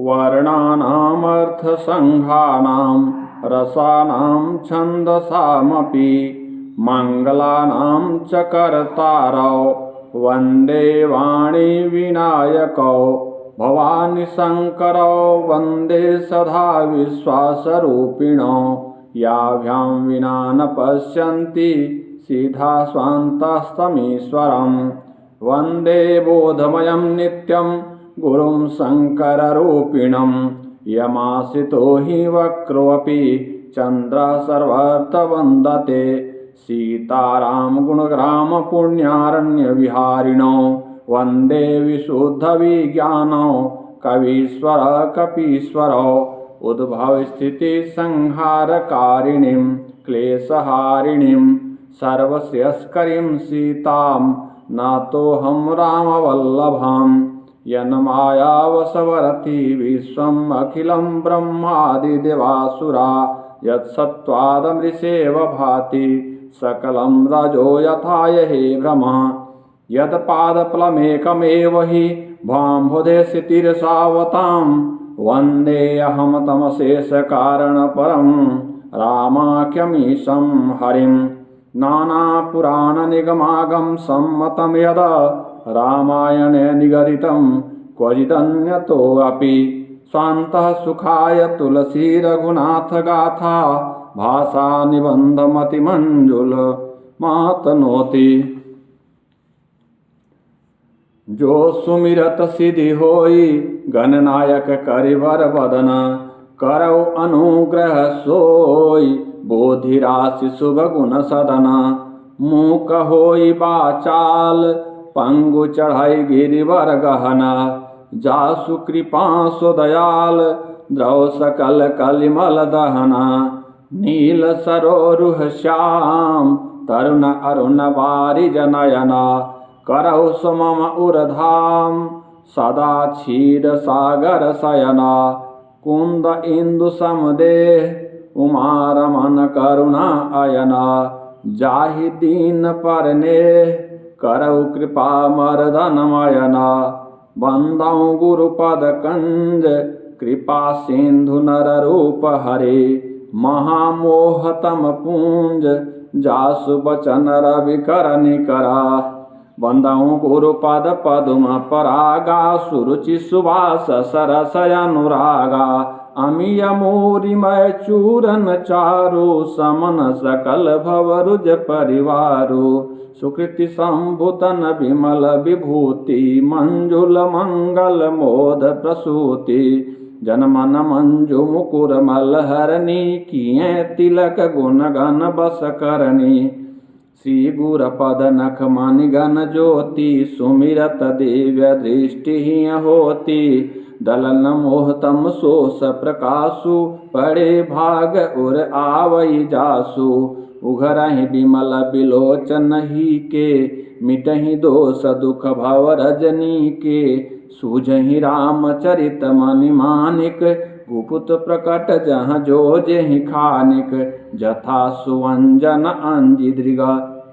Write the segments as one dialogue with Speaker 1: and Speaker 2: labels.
Speaker 1: वर्णानामर्थसङ्घानां रसानां छन्दसामपि मङ्गलानां च कर्तारौ वन्दे वाणीविनायकौ भवानी शङ्करौ वन्दे सदा विश्वासरूपिणौ याभ्यां विना न पश्यन्ति सिद्धा स्वान्तस्तमीश्वरं वन्दे बोधमयं नित्यं गुरुं शङ्कररूपिणं यमाश्रितो हि वक्रोऽपि चन्द्रः सर्वत्र वन्दते सीताराम गुणग्राम पुण्यारण्यविहारिणो वन्दे विशुद्धविज्ञानौ कवीश्वर कपीश्वरौ उद्भवस्थितिसंहारकारिणीं क्लेशहारिणीं सर्वश्रेयस्करीं सीतां नातोऽहं रामवल्लभां यन्मायावशवर्ती विश्वम् अखिलं ब्रह्मादिदेवासुरा यत्सत्त्वादमृषेव भाति सकलं रजो यथा हे भ्रमः यत्पादफलमेकमेव हि भाम्बुधेशितिरसावतां वन्देऽहं तमशेषकारणपरं रामाख्यमीशं हरिं नानापुराणनिगमागम सम्मतं यद रामायणे निगदितं क्वचिदन्यतोऽपि स्वान्तः सुखाय तुलसी रघुनाथ गाथा भाषा निबंधमतिमंजुल मातनोति जो सुमिरत सिद्धि होई गणनायक करिवर बदन करौ अनुग्रह सोई बोधि राशि शुभ गुण सदन मूक होई बाचाल पंगु चढ़ाई गिरिवर गहना जासु कृपा सो दयाल द्रव सकल कलिमल दहना नील सरोरुह श्याम तरुण अरुण बारि जनयना करौ सुमम उरधाम सदा क्षीर सागर शयना कुंद इंदु समदेह उमारमन करुणा अयना जाहि दीन परने करौ कृपा मर्दन मयना बंदौ गुरुपद कंज कृपा सिंधु नर रूप हरे महामोहतम पूंज जासु बचन रवि कर निकरा बंदौ गुरुपद पदुम परागा सुरुचि सुवास सरस अनुरागा अमीय मोरिमय चूरन चारु समन सकल भवरुज परिवारु सुकृति संभुतन विमल विभूति मंजुल मंगल मोद प्रसूति जनमन मंजु मुकुर मलहरणी किए तिलक गुण गण बस करणी श्री गुर पद नख मणि गण ज्योति सुमिरत दिव्य दृष्टि होती दलन मोहतम सोस प्रकाशु पड़े भाग उर आवई जासु उघरहि विमल बिलोचन ही के मिटहि दोष दुख भव रजनी के सूझहि रामचरित मनि मानिक गुपुत प्रकट जहाँ जो जेहि खानिक जथा सुवंजन अंजि दृग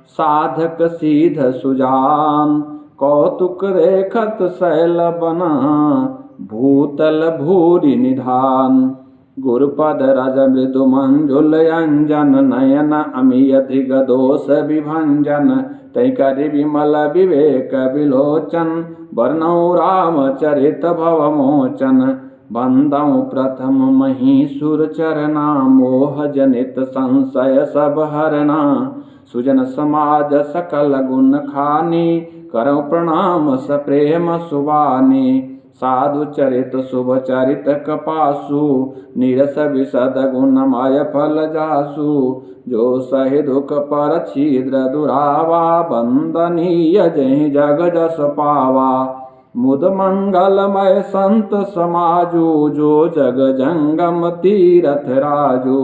Speaker 1: साधक सीध सुजान कौतुक रेखत शैल बना भूतल भूरि निधान गुरुपद रज मृदु मंजुल अंजन नयन अमीय दृग दोष विभंजन तैकरि विमल विवेक विलोचन वर्णौ रामचरित भवमोचन बंदौ प्रथम महीसुर चरना मोह जनित संशय सब हरना सुजन समाज सकल गुण खानी करौ प्रणाम सप्रेम सुवानी साधु चरित शुभ चरित कपासु निरस विशद गुणमय फल जासु जो सहि दुख पर छिद्र दुरावा बंदनीय जहि जग जस पावा मुद मंगलमय संत समाजु जो जग जंगम तीरथ राजु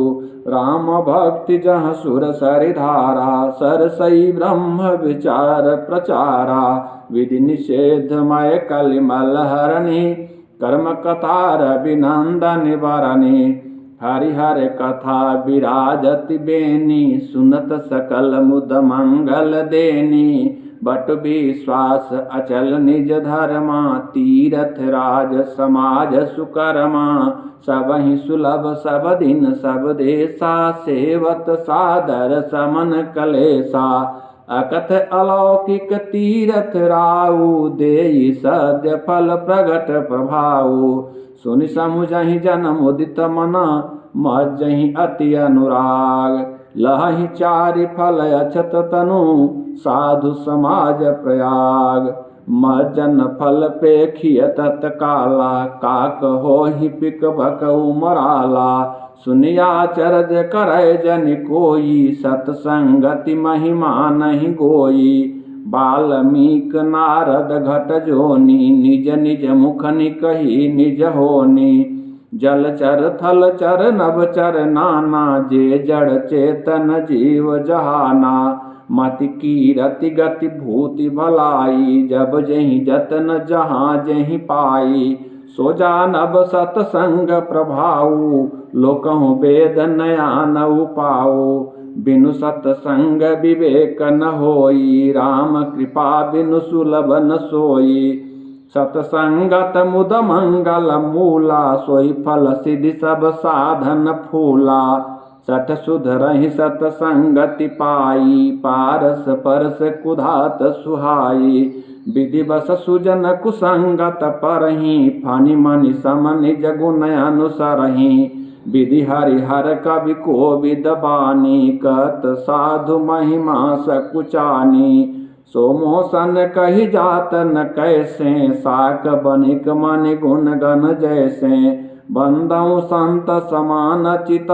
Speaker 1: राम भक्ति जह सुर सरिधारा सरसई ब्रह्म विचार प्रचारा विधि निषेधमय कलिमल हरणी कर्म कतार अभिनंदन निवारणी हरिहर कथा विराजति बेनी सुनत सकल मुद मंगल देनी बट विश्वास अचल निज धर्मा, तीरथ राज समाज सुकर्मा। सबहि सुलभ सब दिन सब देशा, सेवत सादर समन कलेसा। अकथ अलौकिक तीरथ राऊ, देई सद्य फल प्रगट प्रभाऊ। सुनि समुझहि जन मुदित मना, मज्जहि अति अनुराग। लहहि चारि फल अछत तनु, साधु समाज प्रयाग। मज्जन फल पेखिय तत्काला, काक होहि पिक बक उमराला। सुनिया चरज करय जनि कोई, सतसंगति महिमा नहीं गोई। बाल्मीक नारद घट जोनी, निज निज मुख निकहि निज होनी। जलचर थलचर नभचर नाना, जे जड़ चेतन जीव जहाना। मति कीरति गति भूति भलाई, जब जहि जतन जहाँ जहि पाई। सो जानब सतसंग प्रभाऊ, लोकहु वेद नया न उपाऊ। बिनु सतसंग विवेक न होई, राम कृपा बिनु सुलभ न सोई। सतसंगत मुद मंगल मूला, सोई फल सिद्धि सब साधन फूला। सठ सुधरहि सतसंगति पाई, पारस परस कुधात सुहाई। विधि बस सुजन कुसंगत परहि, फानि मनि सम निज गुण अनुसरहि। विधि हरिहर कवि कोविद बानी, कत साधु महिमा सकुचानी। सो मोसन कहि जात न कैसे, साक बनिक मन गुण गण जैसे। बंदौ संत समान चित,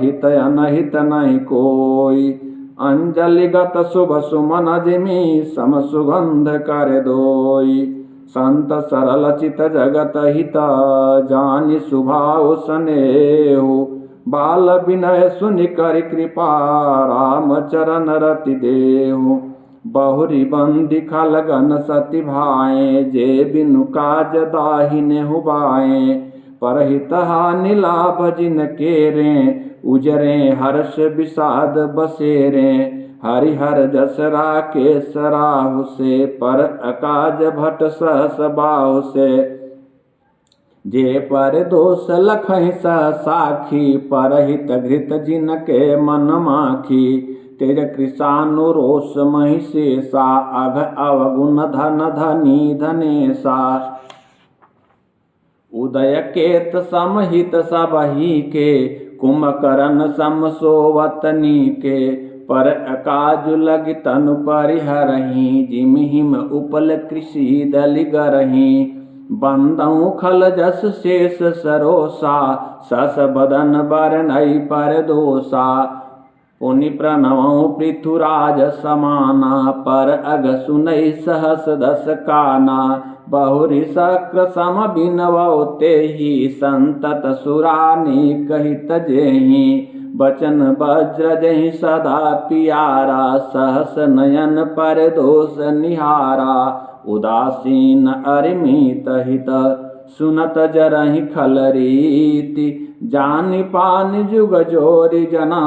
Speaker 1: हित अनहित नहीं कोई। अंजलिगत शुभ सुमन जिमि, सम सुगंध कर दोई। संत सरल चित जगत हित, जानि सुभाव स्नेहु। बाल विनय सुनि कर कृपा, राम चरण रति देहु। बहुरी बंदी खलगन सति भाए, जे बिनु काज दाहिने हुबाए। परहित हानि लाभ जिन केरे, उजरे हर्ष विषाद बसेरे। हरिहर जस राकेश राहु से, पर अकाज भट सहस बाहु से। जे पर दोष लखहि सह साखी, परहित घृत जिनके मन माखी। तेज कृषानु रोष महिषेषा, अघ अवगुण धन धनी धनेशा। उदय केत समहित सबहि के, कुंभकर्ण सम सोवतनी के। पर अकाजु लगी तनु परिहरहि, जिम हिम उपल कृषि दलि गरहि। बंदौ खल जस शेष सरोसा, सस बदन बरनई पर दोषा। पुनि प्रणवौ पृथुराज समाना, पर अग सुनई सहस दस काना। बहुरी शक्र सम बिनवौ तेहि, संतत सुरानी कहित जेहि। बचन वज्र जहि सदा पियारा, सहस नयन पर दोष निहारा। उदासीन अरिमित हित, सुनत जरहि खल रीति। जानि पानि जुग जोरि जना,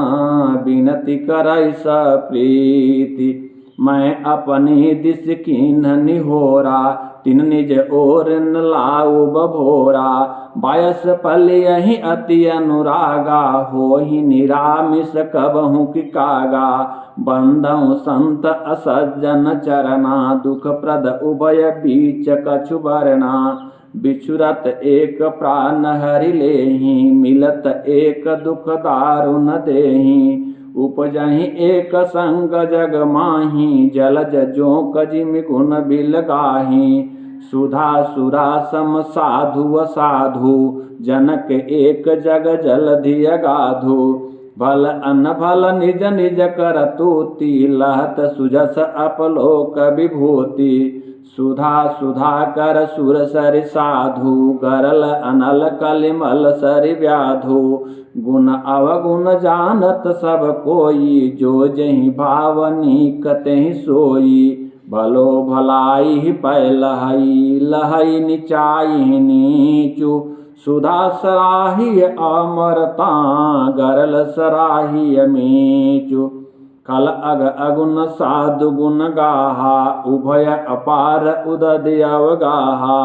Speaker 1: बिनती करई सप्रीति। मैं अपनी दिस कीन्ह निहोरा, तिन निज ओर न लाऊ बभोरा। बायस पलियहि अति अनुरागा, होहि निरामिष कबहु की कागा। बंदौ संत असज्जन चरना, दुख प्रद उभय बीच कछु बरना। बिछुरत एक प्राण हरि लेहि, मिलत एक दुख दारुण देहि। उपजहि एक संग जग माहि, जलज जोक जिमि गुण बिल गाहि। सुधा सुरा सम साधु असाधु, जनक एक जग जलधि अगाधु। भल अनभल निज निज कर तूति, लहत सुजस अपलोक विभूति। सुधा सुधा कर सुर सरि साधु, गरल अनल कलिमल सरि व्याधु। गुण अवगुण जानत सब कोई, जो जहि भावनी कतहि सोई। भलो भलाई पै लहई, लहई निचाई नीचु। सुधा सराही अमरता, गरल सराही मीचु। खल अग अगुन साधु गुण गाहा उभय अपार उदधि अवगाहा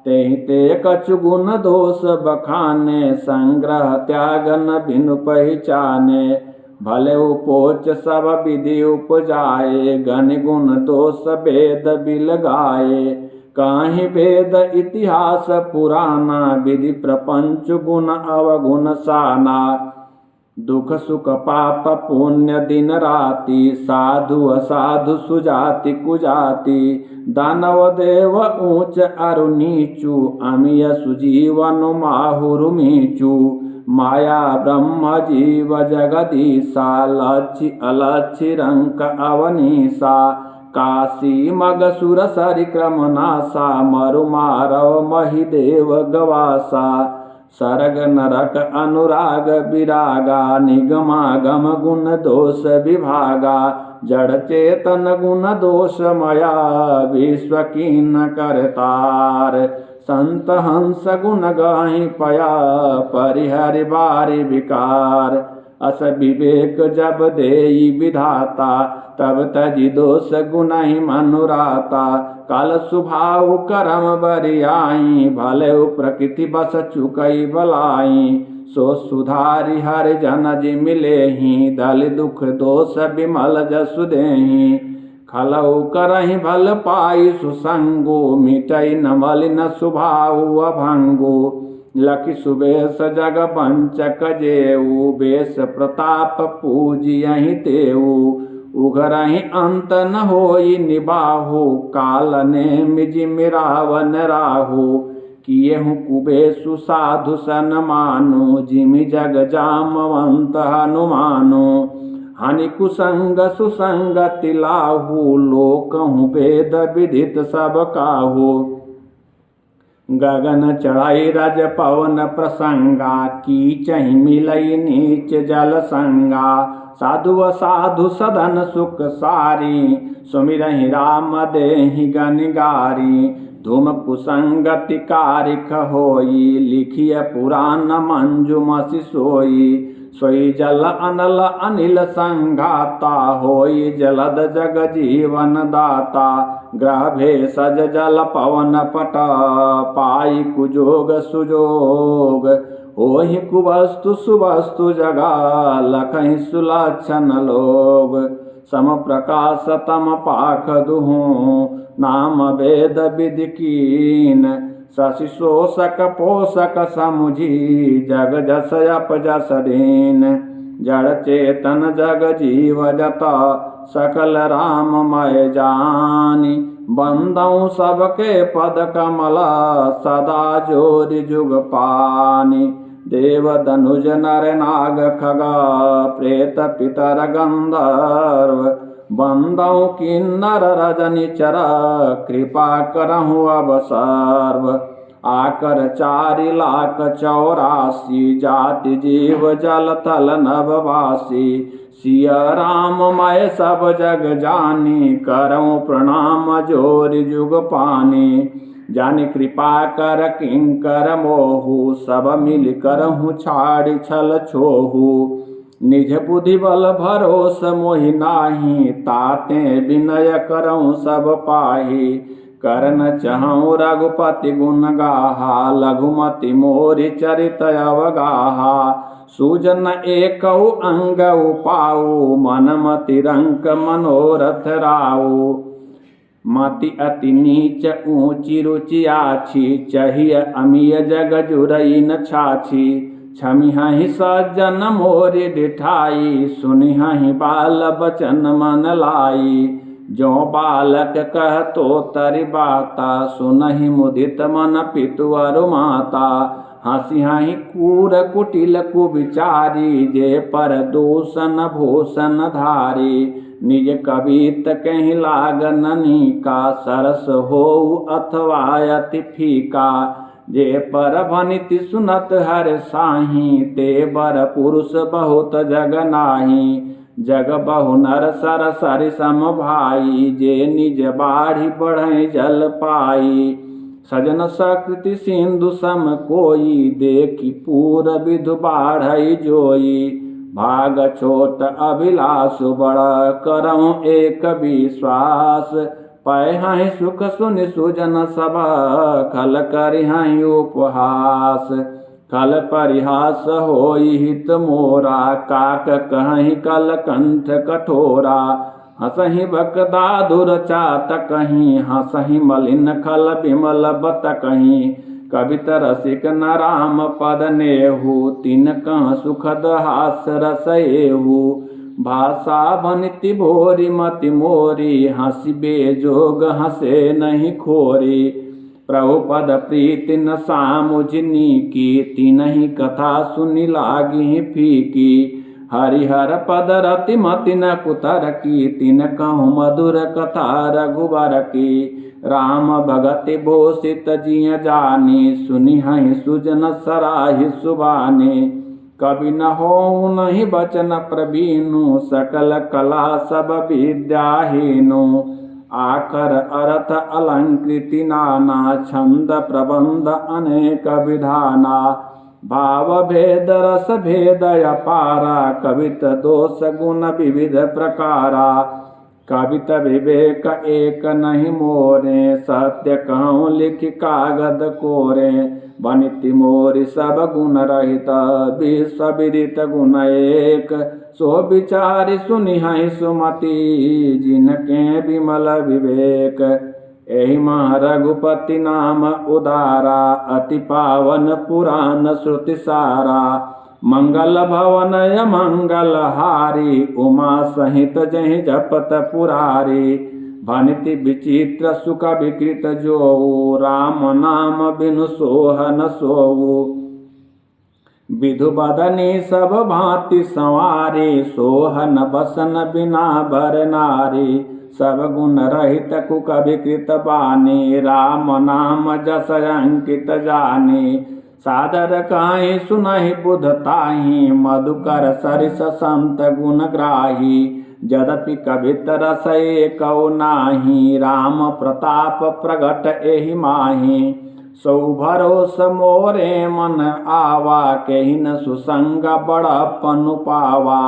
Speaker 1: तेहि ते कछु गुण दोष बखाने संग्रह त्याग न बिनु पहचाने भले उपोच सब विधि उपजाए गण गुण दोष वेद बिल गाए काहि वेद इतिहास पुराना विधि प्रपंच गुण अवगुण साना दुख सुख पाप पुण्य दिन राति साधु असाधु सुजाति कुजाति दानव देव ऊंच अरु नीचु अमिय सुजीवन माहुरु मीचु माया ब्रह्म जीव जगदीशा लक्ष्य अलक्ष्य रंक अवनीसा काशी मगसुर सरिक्रम नासा मरु मारव महिदेव गवासा सरग नरक अनुराग विरागा निगमागम गुण दोष विभागा जड़ चेतन गुण दोष मया विश्व कीन करतार संत हंस गुण गाहि पया परिहरि बारि विकार अस विवेक जब देई विधाता तब तजि दोष गुणहि मनुराता काल सुभाव करम बरियाई भले प्रकृति बस चुकई बलाई सो सुधारि हर जन जि मिलेहि दल दुख दोष विमल जसु देहि खलऊ करहि भल पाई सुसंगो मिटई न मलिन सुभाव अभंगो लखि सुबेश जग पंचक जेऊ बेश प्रताप पूजियहि तेऊ उघरहि अंत न होई निबाहु काल ने मिजि मिरावन राहु किएहु कुबेशु साधु सन मानु जिमि जग जामवंत हनुमानु हानि कुसंग सुसंगति लाहु लोकहु वेद विदित सब काहू गगन चढ़ाई रज पवन प्रसंगा कीचहि मिलई नीच जल संगा साधु असाधु सदन सुख सारी सुमिरहि राम देहि गनिगारी धूम कुसंगति कारिख होई लिखिय पुराण मंजुमसि सोई सोई जल अनल अनिल संघाता होई जलद जग जीवन दाता ग्रह भेषज जल पवन पट पाई कुजोग सुजोग होहि कुवस्तु सुवस्तु जगा लखहि सुलक्षण लोग सम प्रकाश तम पाख दुहु नाम वेद विधि कीन शशि शोषक पोषक समुझी जग जस अप जस दीन जड़ चेतन जग जीव जत सकल राममय जानी बंदौ सबके पद कमल सदा जोरि जुग पानी देव धनुज नर नाग खगा प्रेत पितर गंधर्व बंदौ किन्नर रजनी चर कृपा करहु अब सर्व आकर 4,84,000 जाति जीव जल थल नभवासी सिया राम मय सब जग जानी करऊँ प्रणाम जोरि जुग पानी जानि कृपा कर किंकर मोहु सब मिल करहु छाड़ि छल छोहु निज बुद्धि बल भरोस मोहि नाही ताते विनय करऊँ सब पाही करन चहऊँ रघुपति गुण गाहा लघुमति मोरि चरित अवगाहा सूजन एकौ अंग उपाऊ मनमति रंक मनोरथ राऊ मति अति नीच ऊंची रुचि आछी चाहिए अमीय जग जुरई न छाछी छमिहि सज्जन मोरि डिठाई सुनिहि बाल बचन मन लाई जो बालक कह तो तरि बाता सुनहि मुदित मन पितु अरु माता हंसी हहीं कूर कुटिल कुविचारी जे पर दूषण भूषण धारी निज कवित कहीं लागननी का सरस हो अथवा अति फीका जे पर भनिति सुनत हर साही ते बर पुरुष बहुत जग नाही जग बहु नर सर सरि सम भाई जे निज बाढ़ी बढ़े जल पाई सजन सकृति सिंधु सम कोई देखी पूर विधु बाढ़ई जोई भाग छोट अभिलाष बड़ करऊँ एक विश्वास। पै सुख सुनि सुजन सब खल करिहँ उपहास। खल परिहास होई हित मोरा काक कहीं कल कंठ कठोरा। हंसहि बकदाधुर चात कहीं हंसहि मलिन खल विमल बत कहीं। कवित रसिक न राम पद नेहु तिन कह सुखद हास रसएहु। भाषा बनिति भोरी मति मोरी हंसी बेजोग हंसे नहीं खोरी। प्रभु पद प्रीति न सामुझनी की तिनहि कथा सुनि लागी फीकी। हरिहर पद रति मति न कुतर की तिन कहूँ मधुर कथा रघुबर की। राम भगति भूषित जिय जानी सुनिहहि सुजन सराहि सुबानी। कवि न होऊँ नहीं बचन प्रवीणु सकल कला सब विद्याहीनु। आकर अर्थ अलंकृति नाना छंद प्रबंध अनेक विधाना। भाव भेद रस भेद अपारा कवित दोष गुण विविध प्रकारा। कवित विवेक एक नहीं मोरे सत्य कहूँ लिख कागद कोरे। बनिति मोरि सब गुण रहित विश्व विदित गुण एक। सो विचारि सुनिहहि सुमति जिनके विमल विवेक। एहि मह रघुपति नाम उदारा अति पावन पुराण श्रुति सारा। मंगल भवन मंगल हारी उमा सहित जहि जपत पुरारी। भनिति विचित्र सुख विकृत जोऊ राम नाम बिनु सोह न सोऊ। विधु बदनी सब भांति संवारी सोहन बसन बिना भर नारी। सब गुण रहित कुक विकृत बानी राम नाम जस अंकित जानी। सादर काहि सुनहि बुध ताहि मधुकर सरिस संत गुण ग्राही। यद्यपि कवित रस एकौ नाही राम प्रताप प्रगट एहि माहि। सौ भरोस मोरे मन आवा केहि न सुसंग बड़पन पावा।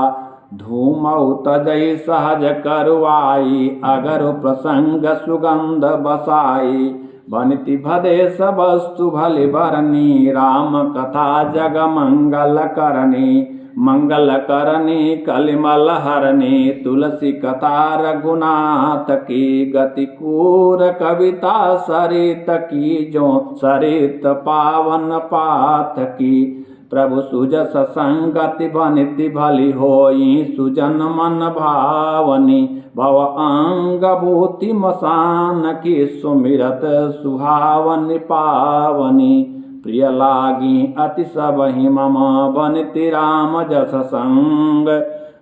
Speaker 1: धूमौ तजहि सहज करुआई अगर प्रसंग सुगंध बसाई। बनिति भदेश वस्तु भलि बरनी राम कथा जग मंगल करनी। मंगल करनी कलिमल हरनी तुलसी कथा रघुनाथ की। गति कूर कविता सरित की जो सरित पावन पाथ की। प्रभु सुजस संगति बनिति भली होई सुजन मन भावनी। भव अंग भूति मसान की सुमिरत सुहावनी पावनी। प्रिय लागी अति सबहि मम बनिति राम जस संग।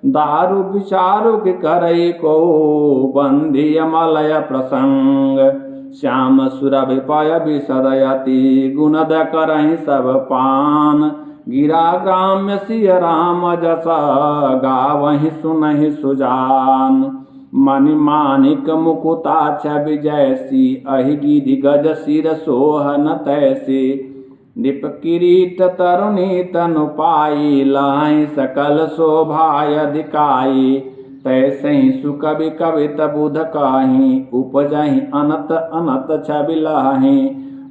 Speaker 1: दारु विचारु के करई को बंधिय मलय प्रसंग। श्याम सुरभि पय विसदयति गुणद करहि सब पान। गिरा ग्राम्य सिय राम जस गावहि सुनहि सुजान। मणि मानिक मुकुता छवि जैसी अहि गिरि गज सिर सोहन तैसी। निप किरीट तरुणी तनु पाई लाहि सकल शोभाय अधिकाई। तैसहि सुकवि कवित बुध काहि उपजहि अनत अनत छवि लाहि।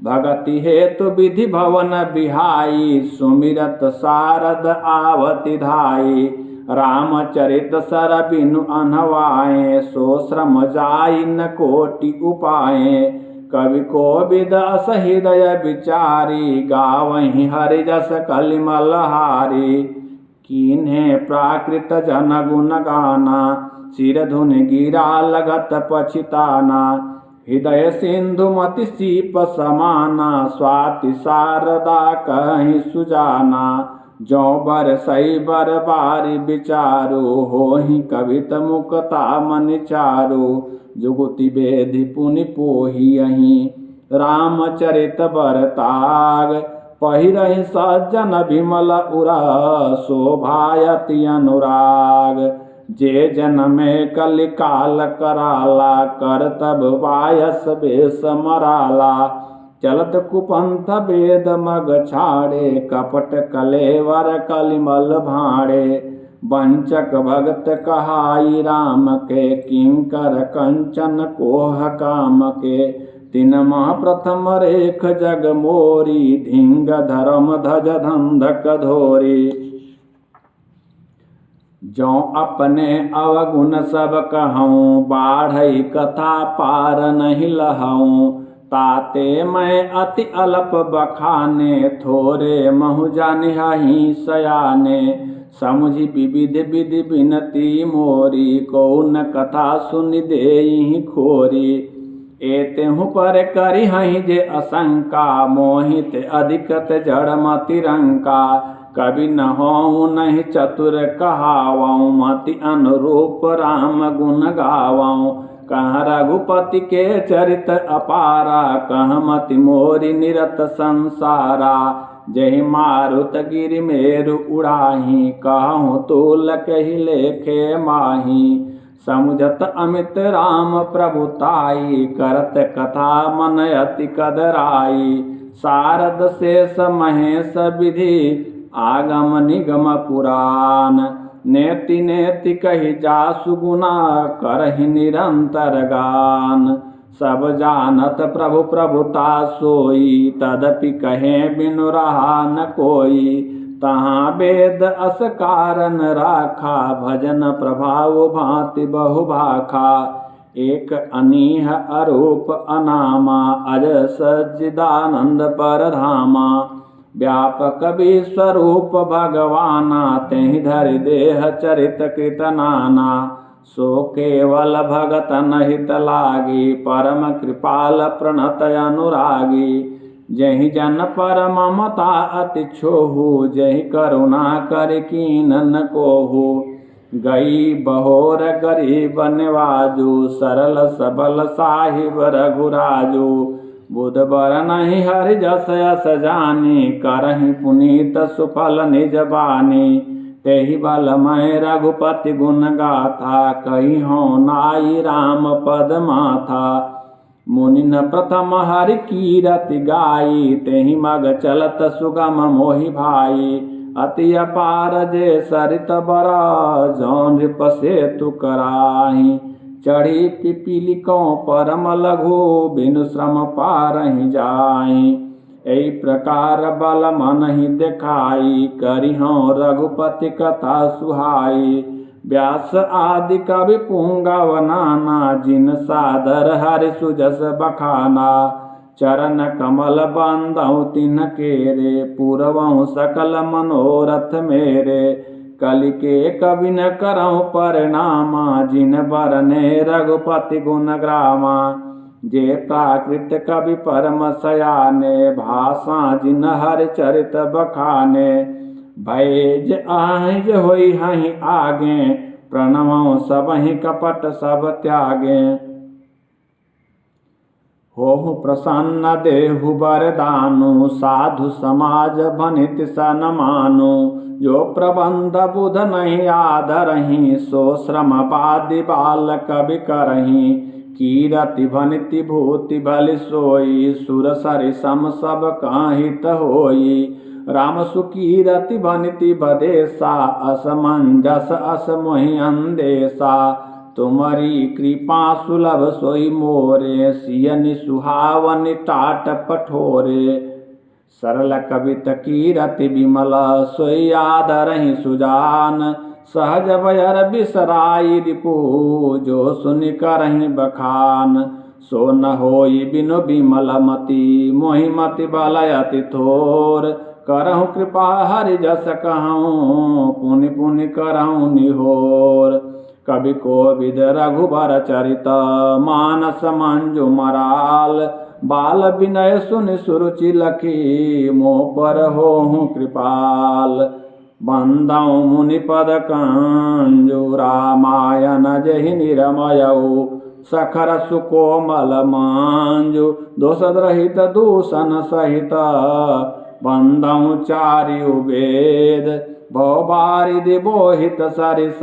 Speaker 1: भगति हेतु विधि भवन बिहाई सुमिरत सारद आवति धाई। रामचरित सर बिनु अनवाए सो श्रम जाई न कोटि उपाए। कवि कोविद अस हृदय विचारी गावहि हरि जस कलिमल हारी। कीन्हे प्राकृत जन गुण गाना सिर धुनि गिरा लगत पछिताना। हृदय सिंधु मति सीप समाना स्वाति शारदा कहीं सुजाना। जौ बर सई बर बारी विचारो होहि कवित मुक्ता मनि चारो। जुगुति बेधि पुनि पोहियहि रामचरित बर ताग। पहिरहि सज्जन विमल उरा शोभायति अनुराग। जे जनमे कलिकाल कराला करतब वायस बेस मराला। चलत कुपंथ वेद मग छाड़े कपट कलेवर कलिमल भाड़े। वंचक भगत कहाई राम के, किंकर कंचन कोह काम के। तीन माह प्रथम रेख जग मोरी, धिंग धर्म धज धंधक धोरी। जो अपने अवगुण सब कहूँ, बाढ़ई कथा पार नहीं लहऊँ। ताते मैं अति अल्प बखाने, थोरे महु जानिहि सयाने। समुझि विविध विधि बिनती मोरी, कौन कथा सुनि देहि खोरी। एतेहु पर करिहहि जे असंका, मोहित अधिकत जड़ मति रंका। कवि न होऊँ नहीं चतुर कहावऊँ, मति अनुरूप राम गुण गावऊँ। कहाँ रघुपति के चरित अपारा, कहाँ मति मोरी निरत संसारा। जहि मारुत गिरि मेरु उड़ाही, कहूँ तूल कहि लेखे माही। समुझत अमित राम प्रभुताई, करत कथा मन अति कदराई। शारद शेष महेश विधि, आगम निगम पुराण। नेति नेति कहि जासु गुना, करहि निरंतर गान। सब जानत प्रभु प्रभुता सोई, तदपि कहे बिनु रहा न कोई। तहाँ वेद अस कारण राखा, भजन प्रभाव भांति बहु भाखा। एक अनीह अरूप अनामा, अज सच्चिदानंद परधामा। व्यापक विश्वरूप भगवाना, तेहि धरि देह चरित कृत नाना। सो केवल भगत नहित लागी, परम कृपाल प्रणत अनुरागी। जहि जन पर ममता अति छोहू, जहि करुणा कर कीन न कोहू। गई बहोर गरीब निवाजू, सरल सबल साहिब रघुराजू। बुध बर नहीं हरि जस यस जानी, करहि पुनीत सुफल निज बानी। तेहि बल मैं रघुपति गुण गाथा, कहिहों नाई राम पद माथा। मुनि न प्रथम हरि कीरति गाई, तेहि मग चलत सुगम मोहि भाई। अति अपार जे सरित बर, जौन नृप सेतु कराही। चढ़ी पिपीलिकों परम लघु, बिनु श्रम पारहि जाहि। एहि प्रकार बल मन ही देखाई, करिहों रघुपति कथा सुहाई। व्यास आदि कवि पुंगव नाना, जिन सादर हरि सुजस बखाना। चरण कमल बंदहु तिन्ह केरे, पूरवहु सकल मनोरथ मेरे। कलि के कवि न करहु परिणामा, जिन बरने रघुपति गुण ग्रामा। जे प्राकृत कवि परम सयाने, भाषा जिन हरि चरित बखाने। भैज आहिज होई हहि आगे, प्रणवों सबहि कपट सब त्यागे। होहु प्रसन्न देहु बरदानु, साधु समाज बनित सन मानु। जो प्रबंध बुध नहीं आदरहि, सो श्रम बादि बाल कवि करहि। कीरति भनिति भूति भलि सोई, सुर सरि सम सब काहित होई। राम सुकीरति भनिति बदेसा, असमंजस अस मोहि अंदेसा। तुमरी कृपा सुलभ सोई मोरे, सियनि सुहावनि टाट पठोरे। सरल कवित कीरति विमल, सोई आदरहि सुजान। सहज भयर बिसराई रिपु, जो सुनि करहि बखान। सो न होई बिनु विमल मति, मोहि मति बल अति थोर। करहु कृपा हरि जस कहूँ, पुनि पुनि करहु निहोर। कवि कोविद रघुबर चरित, मानस मंजु मराल। बाल विनय सुनि सुरुचि लखी, मोह पर होहु कृपाल। बंदौ मुनि पद कंजु, रामायण जहि निरमयऊ। सखर सुकोमल मांजु, दोष रहित दूषण सहित। बंदौ चारियु वेद, भव बारिधि बोहित सरिस।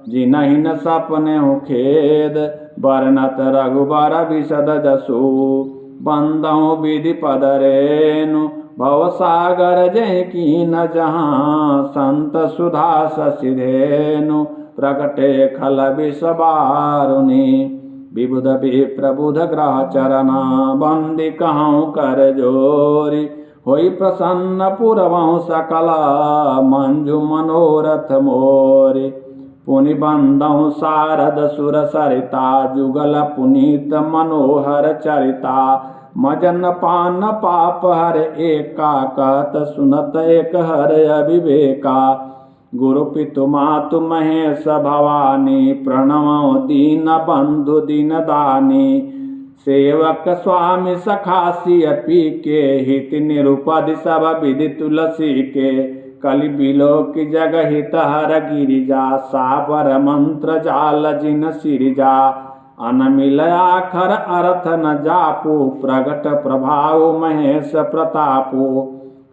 Speaker 1: जिनहि न सपनेहु खेद, बरनत रघुबर विशद जसु। बंदौ विधि पद रेनु, भवसागर जय की न जहाँ संत सुधा शशिधेनु प्रकटे खल विषबारुनि विबुध विप्रबुध ग्रह चरणा बंदी कहूँ कर जोरी होई प्रसन्न पुरवहु सकला मंजु मनोरथ मोरी पुनि बंदहु शारद सुर सरिता जुगल पुनीत मनोहर चरिता मजन पान पाप हर एका कहत सुनत एक हर अविवेका गुरु पितु मातु महेश भवानी प्रणव दीन बंधु दीन दानी सेवक स्वामी सखासी पी के हित निरुपद सब विधि तुलसी के कलि बिलो की जग हित हर गिरिजा साबर मंत्र जाल जिन सिरिजा अनमिल आखर अर्थ न जापू प्रगट प्रभाव महेश प्रतापू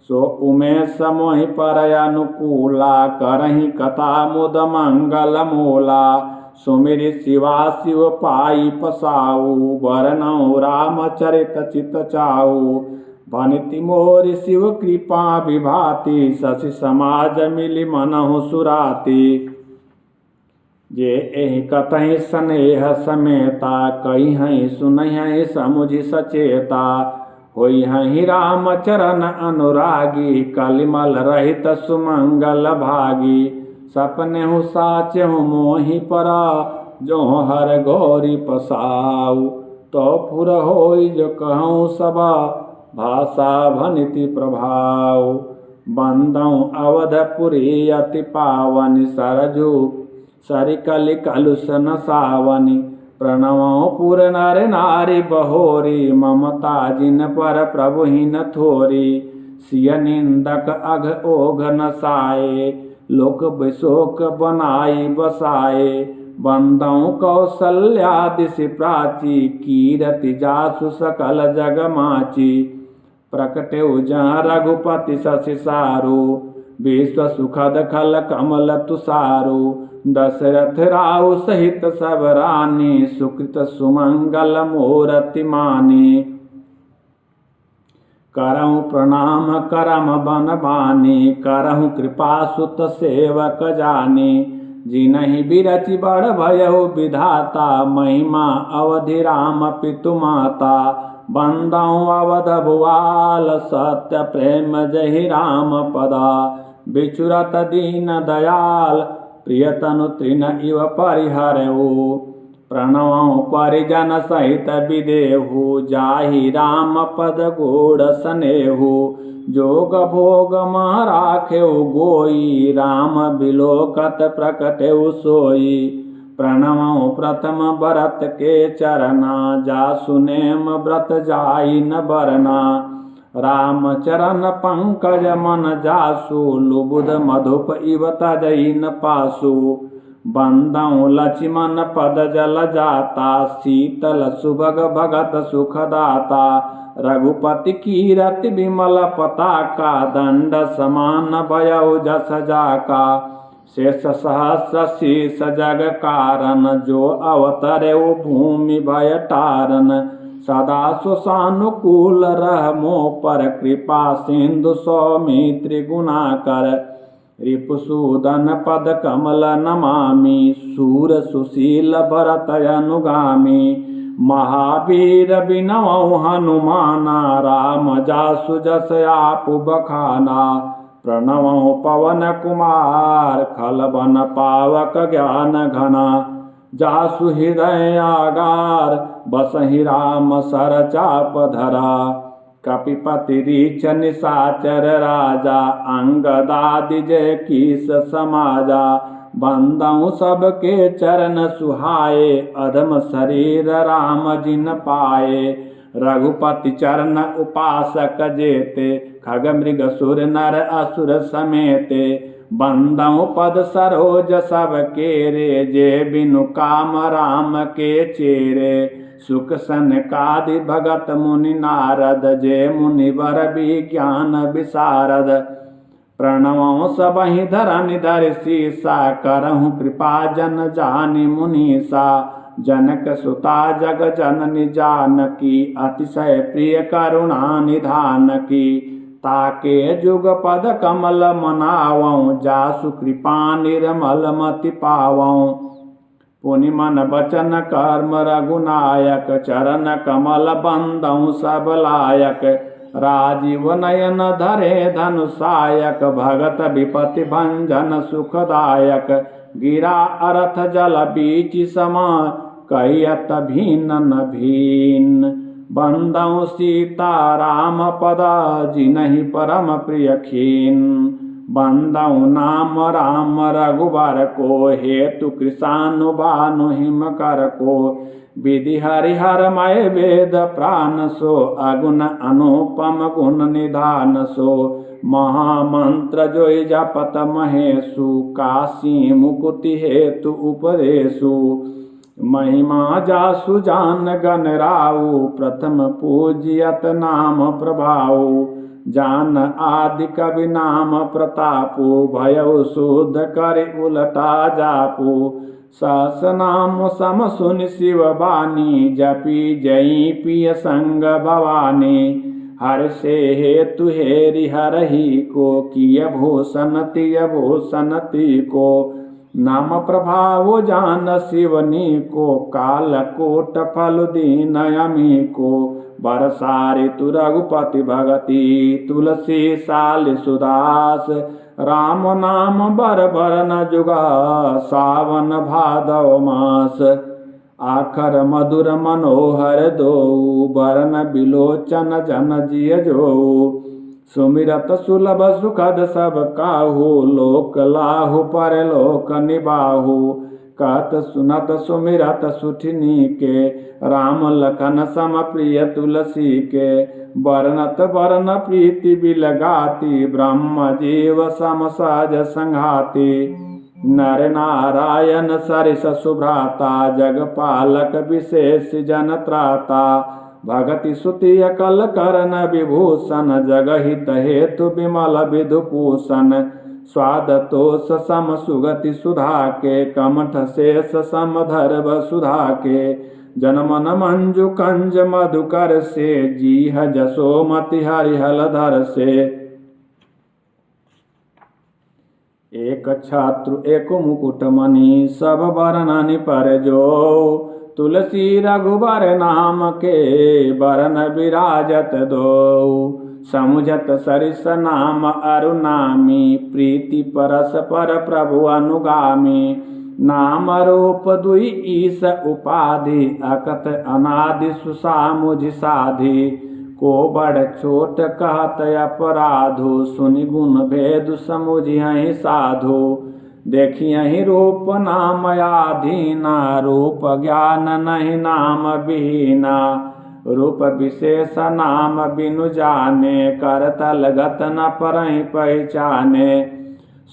Speaker 1: सो उमेश मोहि पर अनुकूला करहि कथा मुद मंगल मूला सुमिरि शिवा शिव पाई पसाऊ वरनऊ रामचरित चित चाऊ भनिति मोरि शिव कृपा विभाति शशि समाज मिलि मनहु सुराति जे एहि कतहि स्नेह समेता कहि सुनहि समुझि सचेता होई हहि राम चरण अनुरागी कलिमल रहित सुमंगल भागी सपनेहु साचहु मोहि परा जो हर गौरी पसाऊ तो फुर होई जो कहूँ सबा भाषा भनिति प्रभाव बंदऊ अवधपुरी अति पावनि सरजू सरिकलि कलुष न सावनि प्रणवो पुर नर नारी बहोरी ममता जिन पर प्रभुहीन थोरी सिय निंदक अघ ओघ न साए लोक विशोक बनाई बसाए बंदऊ कौशल्या दिशि प्राची कीरति जासु सकल जग माची प्रकटे जहाँ रघुपति शशि सारू विश्व सुखद खल कमल तुषारू दशरथ राहु सहित सब रानी सुकृत सुमंगल मूरति मानी करहु प्रणाम करम बन बानी करहु कृपा सुत सेवक जानी जिनहि बिरचि बड़ भयहु विधाता महिमा अवधि राम पितु माता बंदऊ अवध भुआल सत्य प्रेम जहि राम पदा बिचुरत दीन दयाल प्रियतनु तृण इव परिहरऊ प्रणवं परिजन सहित विदेहु जाहि राम पद गोड़ सनेहु जोग भोग मह राखेउ गोई राम बिलोकत प्रकटेउ सोई प्रणवं प्रथम भरत के चरना जा सुनेम व्रत जाई न बरना राम चरण पंकज मन जासु लुबुध मधुप इव तजई न पासु बंदऊ लक्ष्मण पद जल जाता शीतल सुभग भगत सुखदाता रघुपति कीरति विमल पताका दंड समान भयउ जस जाका शेष सहस्र शीस जग कारण जो अवतरेउ भूमि भय तारन सदा सुसानुकूल रह मो पर कृपा सिंधु सौमित्री गुणाकर रिपुसूदन पद कमल नमामि सूर सुशील भरत अनुगामी महावीर बिनवौ हनुमाना राम जासु जस आपु बखाना प्रणवौ पवन कुमार खलबन पावक ज्ञान घना जासु हृदय आगार बसहि राम सर चाप धरा कपिपति रीछ निशाचर राजा अंगदादि जय कीस समाजा बंदऊ सबके चरण सुहाए अधम शरीर राम जिन पाए रघुपति चरण उपासक जेते खग मृग सुर नर असुर समेते बंदऊ पद सरोज सब केरे जे बिनु काम राम के चेरे सुख सनकादि भगत मुनि नारद जे मुनिवर विज्ञान विशारद प्रणवों सबहि धरनि धरि सीसा करहु कृपा जन जानि मुनीसा जनक सुता जग जननी जानकी अतिशय प्रिय करुणा निधान की ताके जुग पद कमल मनावं, जासु कृपा निर्मल मति पावं। पुनि मन बचन कर्म रघुनायक, चरण कमल बंदौ सब लायक। राजीव नयन धरे धनुषायक, भगत विपति भंजन सुखदायक। गिरा अरथ जल बीच सम, कहियत भिन्न न भिन्न। बंदौ सीता राम पद, जिनहि परम प्रिय खीन। बंदौ नाम राम रघुबर को, हेतु कृषानु भानु हिम कर को। विधि हरिहरमय वेद प्राण सो, अगुण अनुपम गुण निधान सो। महामंत्र जोई जपत महेशु, काशी मुकुति हेतु उपदेशु। महिमा जासु जान गण राउ, प्रथम पूजियत नाम प्रभाऊ। जान आदि कवि नाम प्रतापु, भयउ शुद्ध करि उलटा जापु। सहस नाम सम सुनि शिव बानी, जपी जई पिय संग भवानी। हर से हेतु हेरि हरहि को, किय भूषण तिय भूषण को। नाम प्रभाव जान शिवनी को, काल कोट फल दीन यमी को। बरसारि तु रघुपति भगति, तुलसी साल सुदास। राम नाम बर बर न जुगा, सावन भादव मास। आखर मधुर मनोहर दो, बरन बिलोचन जन जिय जो। सुमिरत सुलभ सुखद सब काहू, लोक लाहु परलोक निबाहु। कहत सुनत सुमिरत सुठिनी के, राम लखन सम प्रिय तुलसी के। बरनत बरन प्रीति बिलगाती, ब्रह्म जीव सम सहज संघाती। नर नारायण सरिस सुभ्राता, जगपालक विशेष जन त्राता। भगति सुति अकल करन विभूषण, जगहित हेतु विमल विधुभूषण। स्वाद तोष सम सुगति सुधा के, कमठ शेष सम धर्व सुधा के। जनमन मंजु कंज मधुकर से, जीह जसोमति हरिहल धर से। एक छात्रु एक मुकुट मणि, सब बरननि पर जो। तुलसी रघुबर नाम के, बरन विराजत दो। समुझत सरिस नाम अरुनामी, प्रीति परस पर प्रभु अनुगामी। नाम रूप दुई ईस उपाधि, अकथ अनादि सुसामुझ साधि। को बड़ छोट कहत अपराधु, सुनि गुण भेद समुझियहि साधु। देखियहि रूप नाम आधीना, रूप ज्ञान नहीं नाम विहीना। रूप विशेष नाम बिनु जाने, करतल गत न परहि पहचाने।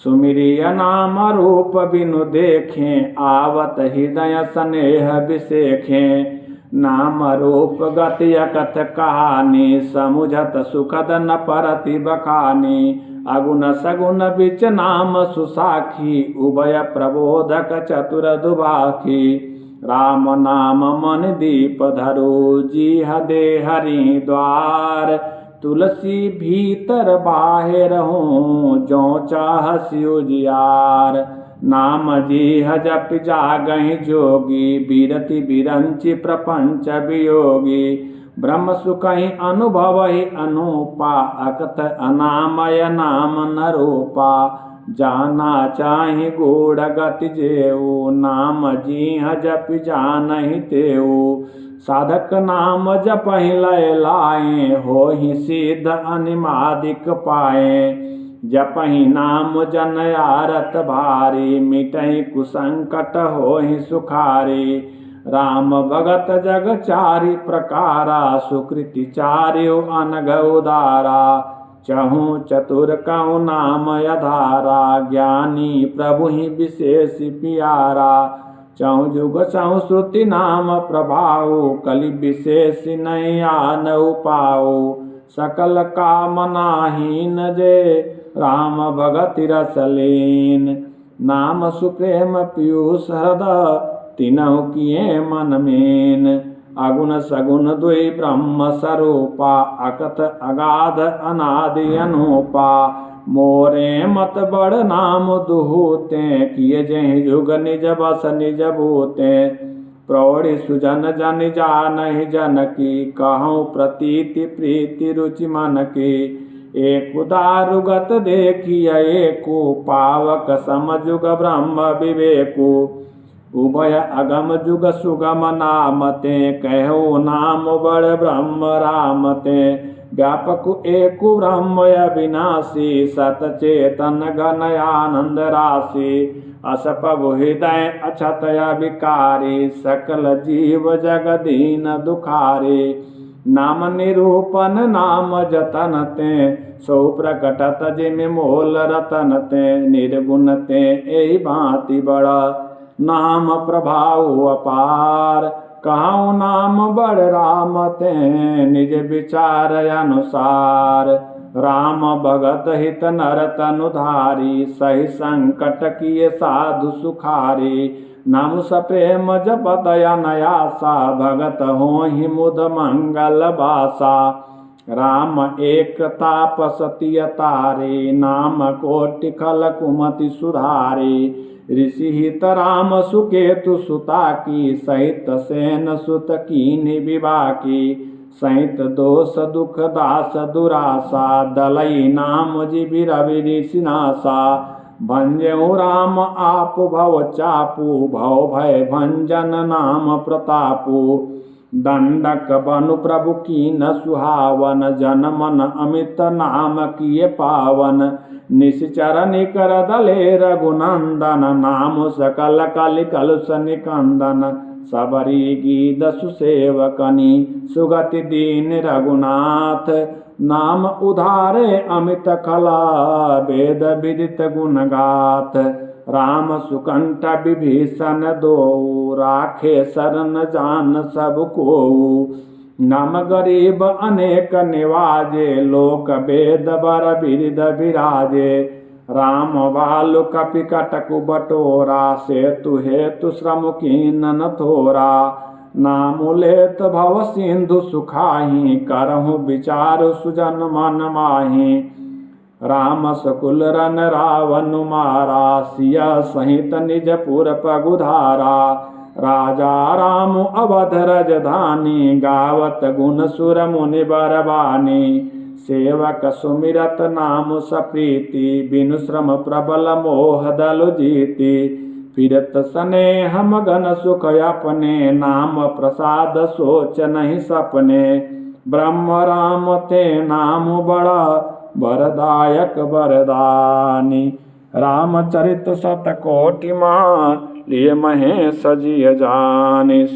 Speaker 1: सुमिरिय नाम रूप बिनु देखें, आवत हृदय स्नेह विसेखें। नाम रूप गति अकथ कहानी, समुझत सुखद न परति बखानी। अगुण सगुण बिच नाम सुसाखी, उभय प्रबोधक चतुर दुबाखी। राम नाम मन दीप धरो, जीह दे हरि द्वार। तुलसी भीतर बाहिर हूँ, जो चाहसि उजियार। नाम जीह जप जागहि जोगी, बिरति बिरंचि प्रपंच वियोगी। ब्रह्म सुखहि अनुभवहि अनूपा, अकथ अनामय नाम न रूपा। जाना चाहि गूढ़ गति जेऊ, नाम जीह जप जानहि तेऊ। साधक नाम जपहि लय लाए, होहि सिद्ध अनिमादिक पाए। जपहि नाम जन आरत भारी, मिटहि कुसंकट होहि सुखारी। राम भगत जग चारि प्रकारा, सुकृति चार्यो अनघ उदारा। चहु चतुर कहु नाम अधारा, ज्ञानी प्रभु ही विशेष प्यारा। चहु जुग चहु श्रुति नाम प्रभाऊ, कलि विशेष नहीं आनहु पाऊ। सकल कामनाहीन जे, राम भगति रस लीन। नाम सुप्रेम पीयूष हृदय, तिनहु किए मन मीन। अगुण सगुण दुई ब्रह्म स्वरूपा अकथ अगाध अनादि अनूपा मोरे मत बड़ नाम दुहूते किए जय जुग निज बस निज भूते प्रौढ़ि सुजन जन जानहि जन की कहूँ प्रतीति प्रीति रुचि मन की एक दारुगत देखिए एको पावक समजुग ब्रह्म विवेकु उभय अगम जुग सुगम नाम ते कहो नाम बड़ ब्रह्म राम ते व्यापक एकु ब्रह्म अविनाशी सतचेतन घन आनंद राशि असपभु हृदय अछत विकारी सकल जीव जगदीन दुखारी नाम निरूपन नाम जतन ते सो प्रकटत जिम मोल रतन ते निर्गुण ते एहि भांति बड़ा नाम प्रभाव अपार कहूँ नाम बड़ राम ते निज विचार अनुसार राम भगत हित नर तनुधारी सही संकट किए साधु सुखारी नाम सप्रेम जपत अनयासा भगत होहि मुद मंगल बासा राम एक तापस तिय तारे नाम कोटि खल कुमति सुधारे ऋषि हित राम सुकेतु सुता की सहित सेन सुत कीन्हि विवाह की सहित दोष दुख दास दुरासा दलई नाम जीवि रवि ऋषिनासा भंजऊ राम आप भव चापू भव भय भंजन नाम प्रतापू दंडक बनु प्रभु की न सुहावन जन मन अमित नाम किए पावन निश्चर निकर दले रघुनंदन नाम सकल कलि कलुष निकंदन सबरी गीत सुसेवकनी सुगति दीन रघुनाथ नाम उधारे अमित कला वेद विदित गुण गाथ राम सुकंठ विभीषण दो राखे शरण जान सब को नाम गरीब अनेक निवाजे लोक वेद बर बिरिद विराजे राम बालु कपि कटकु बटोरा सेतु हेतु श्रम कीन थोरा नाम लेत भव सिंधु सुखाही करहु विचार सुजन मन माही राम सकुल रन रावण मारा सिया सहित निज पुर पगुधारा राजा राम अवध रजधानी गावत गुण सुर मुनि बरबानी सेवक सुमिरत नाम सप्रीति बिनु श्रम प्रबल मोह दल जीति फिरत स्नेह मगन सुख अपने नाम प्रसाद सोच नहीं सपने ब्रह्म राम ते नाम बड़ा वरदायक वरदानी रामचरित शतकोटि मां लिए महेश जिय जानिस।